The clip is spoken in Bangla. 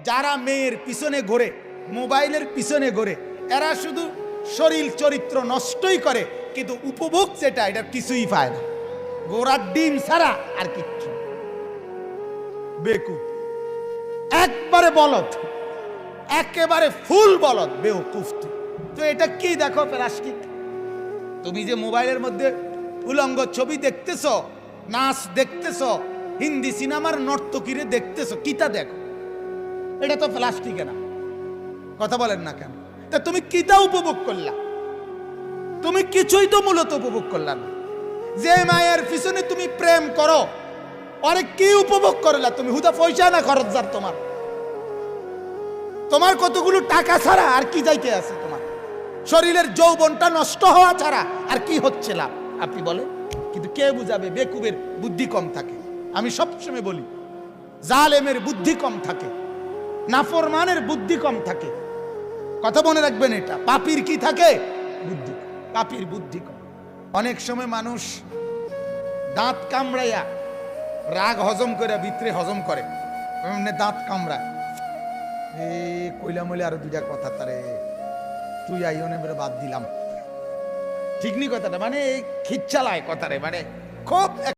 যারা মেয়ের পিছনে ঘোরে, মোবাইলের পিছনে ঘোরে, এরা শুধু শরীর চরিত্র নষ্টই করে, কিন্তু উপভোগ যেটা এটা কিছুই পায় না। গোড়ার ডিম ছাড়া আর কিচ্ছু। বেকুব, একবারে বলদ, একেবারে ফুল বলদ, বেওকুফ। তো এটা কি দেখো প্লাস্টিক। তুমি যে মোবাইলের মধ্যে উলঙ্গ ছবি দেখতেছ, নাচ দেখতেছ, হিন্দি সিনেমার নর্তকীরে দেখতেছ, কিতা দেখো? এটা তো প্লাস্টিকে না। কথা বলেন না কেন? তা তুমি কিতা উপভোগ করলা? তুমি কিছুই তো মূলত উপভোগ করলা না। যে মায়ের পিছনে তুমি প্রেম করো, অনেক কি উপভোগ করলা তুমি? হুদা পয়সা না খরচ যার তোমার, তোমার কতগুলো টাকা ছাড়া আর কি যাইতে আছে? তোমার শরীরের যৌবনটা নষ্ট হওয়া ছাড়া আর কি হচ্ছে লাভ? আপনি বলেন। কিন্তু কে বুঝাবে? বেকুবের বুদ্ধি কম থাকে। আমি সবসময় বলি, জালেমের বুদ্ধি কম থাকে, নাফরমানের বুদ্ধি কম থাকে। কথা মনে রাখবেন এটা। পাপীর কি থাকে? বুদ্ধি। পাপীর বুদ্ধি কম। অনেক সময় মানুষ দাঁত কামড়াইয়া রাগ হজম করে ভিতরে হজম করে, দাঁত কামড়ায়। কইলাম হইলে আরো দুইটা কথা, তারে তুই আইনে বেরো বাদ দিলাম, ঠিক নি কথাটা? মানে খিচ্চালায় কথারে, মানে খুব